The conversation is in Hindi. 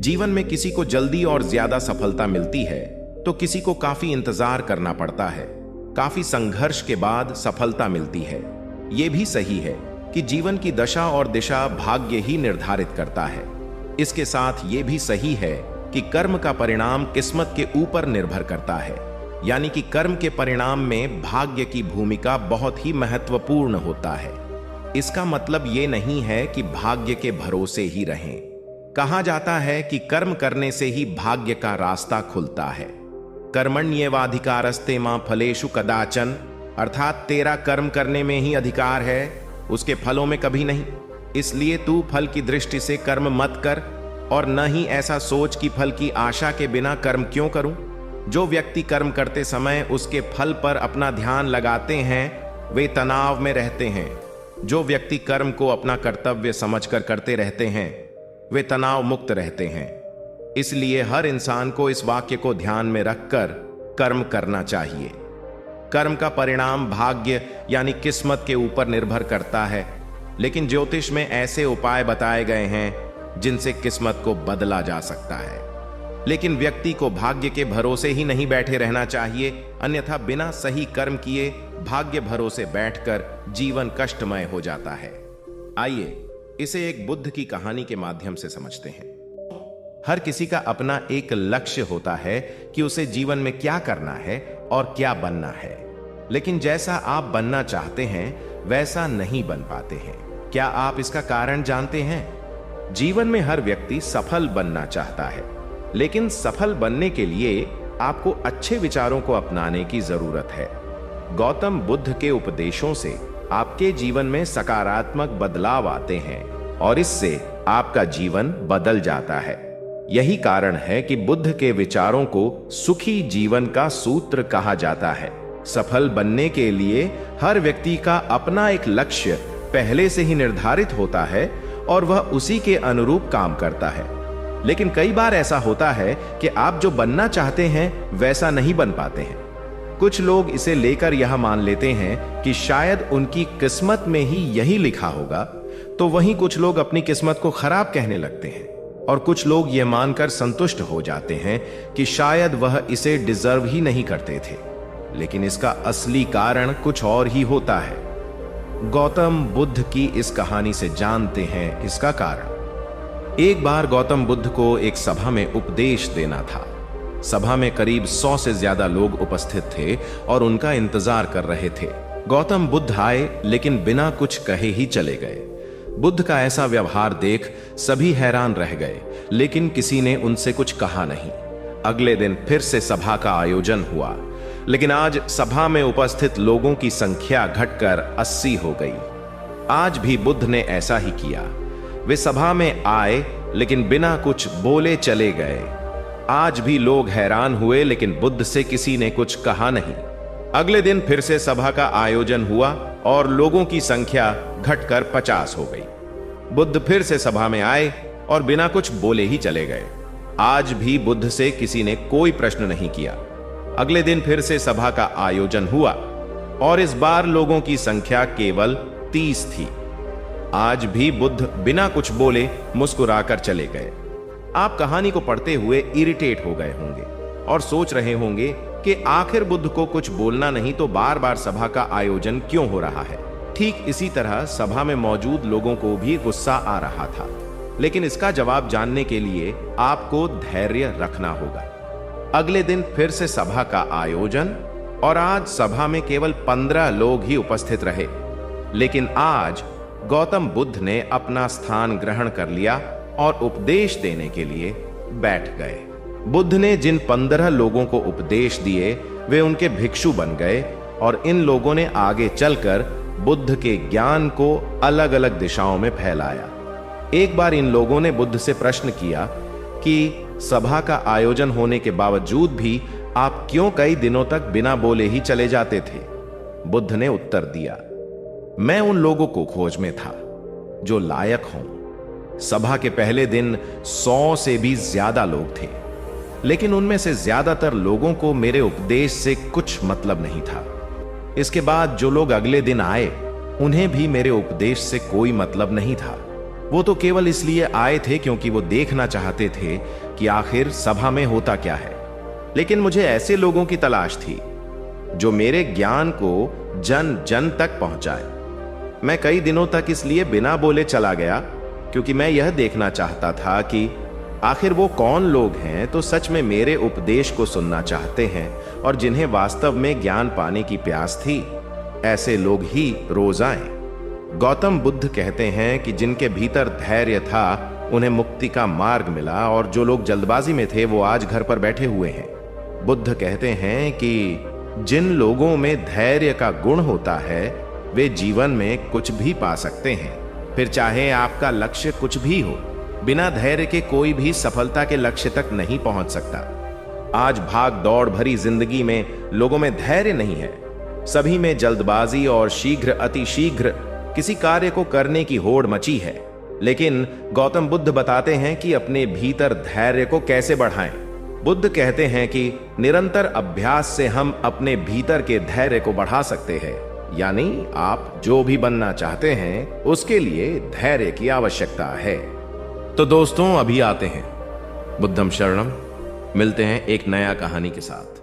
जीवन में किसी को जल्दी और ज्यादा सफलता मिलती है तो किसी को काफी इंतजार करना पड़ता है। काफी संघर्ष के बाद सफलता मिलती है। यह भी सही है कि जीवन की दशा और दिशा भाग्य ही निर्धारित करता है। इसके साथ ये भी सही है कि कर्म का परिणाम किस्मत के ऊपर निर्भर करता है, यानी कि कर्म के परिणाम में भाग्य की भूमिका बहुत ही महत्वपूर्ण होता है। इसका मतलब ये नहीं है कि भाग्य के भरोसे ही रहें। कहा जाता है कि कर्म करने से ही भाग्य का रास्ता खुलता है। कर्मण्येवाधिकारस्ते मा फलेषु कदाचन, अर्थात तेरा कर्म करने में ही अधिकार है, उसके फलों में कभी नहीं। इसलिए तू फल की दृष्टि से कर्म मत कर और न ही ऐसा सोच कि फल की आशा के बिना कर्म क्यों करूं। जो व्यक्ति कर्म करते समय उसके फल पर अपना ध्यान लगाते हैं वे तनाव में रहते हैं। जो व्यक्ति कर्म को अपना कर्तव्य समझकर करते रहते हैं वे तनाव मुक्त रहते हैं। इसलिए हर इंसान को इस वाक्य को ध्यान में रखकर कर्म करना चाहिए। कर्म का परिणाम भाग्य यानी किस्मत के ऊपर निर्भर करता है, लेकिन ज्योतिष में ऐसे उपाय बताए गए हैं जिनसे किस्मत को बदला जा सकता है। लेकिन व्यक्ति को भाग्य के भरोसे ही नहीं बैठे रहना चाहिए, अन्यथा बिना सही कर्म किए भाग्य भरोसे बैठकर जीवन कष्टमय हो जाता है। आइए इसे एक बुद्ध की कहानी के माध्यम से समझते हैं। हर किसी का अपना एक लक्ष्य होता है कि उसे जीवन में क्या करना है और क्या बनना है, लेकिन जैसा आप बनना चाहते हैं वैसा नहीं बन पाते हैं। क्या आप इसका कारण जानते हैं? जीवन में हर व्यक्ति सफल बनना चाहता है, लेकिन सफल बनने के लिए आपको अच्छे विचारों को अपनाने की जरूरत है। गौतम बुद्ध के उपदेशों से आपके जीवन में सकारात्मक बदलाव आते हैं और इससे आपका जीवन बदल जाता है। यही कारण है कि बुद्ध के विचारों को सुखी जीवन का सूत्र कहा जाता है। सफल बनने के लिए हर व्यक्ति का अपना एक लक्ष्य पहले से ही निर्धारित होता है और वह उसी के अनुरूप काम करता है। लेकिन कई बार ऐसा होता है कि आप जो बनना चाहते हैं वैसा नहीं बन पाते हैं। कुछ लोग इसे लेकर यह मान लेते हैं कि शायद उनकी किस्मत में ही यही लिखा होगा, तो वहीं कुछ लोग अपनी किस्मत को खराब कहने लगते हैं और कुछ लोग यह मानकर संतुष्ट हो जाते हैं कि शायद वह इसे डिजर्व ही नहीं करते थे। लेकिन इसका असली कारण कुछ और ही होता है। गौतम बुद्ध की इस कहानी से जानते हैं इसका कारण। एक बार गौतम बुद्ध को एक सभा में उपदेश देना था। सभा में करीब 100 से ज्यादा लोग उपस्थित थे और उनका इंतजार कर रहे थे। गौतम बुद्ध आए लेकिन बिना कुछ कहे ही चले गए। बुद्ध का ऐसा व्यवहार देख सभी हैरान रह गए, लेकिन किसी ने उनसे कुछ कहा नहीं। अगले दिन फिर से सभा का आयोजन हुआ, लेकिन आज सभा में उपस्थित लोगों की संख्या घटकर 80 हो गई। आज भी बुद्ध ने ऐसा ही किया। वे सभा में आए लेकिन बिना कुछ बोले चले गए। आज भी लोग हैरान हुए, लेकिन बुद्ध से किसी ने कुछ कहा नहीं। अगले दिन फिर से सभा का आयोजन हुआ और लोगों की संख्या घटकर 50 हो गई। बुद्ध फिर से सभा में आए और बिना कुछ बोले ही चले गए। आज भी बुद्ध से किसी ने कोई प्रश्न नहीं किया। अगले दिन फिर से सभा का आयोजन हुआ और इस बार लोगों की संख्या केवल 30 थी। आज भी बुद्ध बिना कुछ बोले मुस्कुराकर चले गए। आप कहानी को पढ़ते हुए इरिटेट हो गए होंगे और सोच रहे होंगे कि आखिर बुद्ध को कुछ बोलना नहीं तो बार बार सभा का आयोजन क्यों हो रहा है। ठीक इसी तरह सभा में मौजूद लोगों को भी गुस्सा आ रहा था, लेकिन इसका जवाब जानने के लिए आपको धैर्य रखना होगा। अगले दिन फिर से सभा का आयोजन और आज सभा में केवल 15 लोग ही उपस्थित रहे, लेकिन आज गौतम बुद्ध ने अपना स्थान ग्रहण कर लिया और उपदेश देने के लिए बैठ गए। बुद्ध ने जिन 15 लोगों को उपदेश दिए वे उनके भिक्षु बन गए और इन लोगों ने आगे चलकर बुद्ध के ज्ञान को अलग अलग दिशाओं में फैलाया। एक बार इन लोगों ने बुद्ध से प्रश्न किया कि सभा का आयोजन होने के बावजूद भी आप क्यों कई दिनों तक बिना बोले ही चले जाते थे। बुद्ध ने उत्तर दिया, मैं उन लोगों को खोज में था जो लायक हों। सभा के पहले दिन 100 से भी ज्यादा लोग थे, लेकिन उनमें से ज्यादातर लोगों को मेरे उपदेश से कुछ मतलब नहीं था। इसके बाद जो लोग अगले दिन आए उन्हें भी मेरे उपदेश से कोई मतलब नहीं था। वो तो केवल इसलिए आए थे क्योंकि वो देखना चाहते थे कि आखिर सभा में होता क्या है। लेकिन मुझे ऐसे लोगों की तलाश थी जो मेरे ज्ञान को जन जन तक पहुंचाए। मैं कई दिनों तक इसलिए बिना बोले चला गया क्योंकि मैं यह देखना चाहता था कि आखिर वो कौन लोग हैं तो सच में मेरे उपदेश को सुनना चाहते हैं और जिन्हें वास्तव में ज्ञान पाने की प्यास थी। ऐसे लोग ही रोज आए। गौतम बुद्ध कहते हैं कि जिनके भीतर धैर्य था उन्हें मुक्ति का मार्ग मिला, और जो लोग जल्दबाजी में थे वो आज घर पर बैठे हुए हैं। बुद्ध कहते हैं कि जिन लोगों में धैर्य का गुण होता है वे जीवन में कुछ भी पा सकते हैं, फिर चाहे आपका लक्ष्य कुछ भी हो। बिना धैर्य के कोई भी सफलता के लक्ष्य तक नहीं पहुंच सकता। आज भाग दौड़ भरी जिंदगी में लोगों में धैर्य नहीं है। सभी में जल्दबाजी और शीघ्र अतिशीघ्र किसी कार्य को करने की होड़ मची है। लेकिन गौतम बुद्ध बताते हैं कि अपने भीतर धैर्य को कैसे बढ़ाएं। बुद्ध कहते हैं कि निरंतर अभ्यास से हम अपने भीतर के धैर्य को बढ़ा सकते हैं। यानी आप जो भी बनना चाहते हैं उसके लिए धैर्य की आवश्यकता है। तो दोस्तों, अभी आते हैं बुद्धम शरणम। मिलते हैं एक नया कहानी के साथ।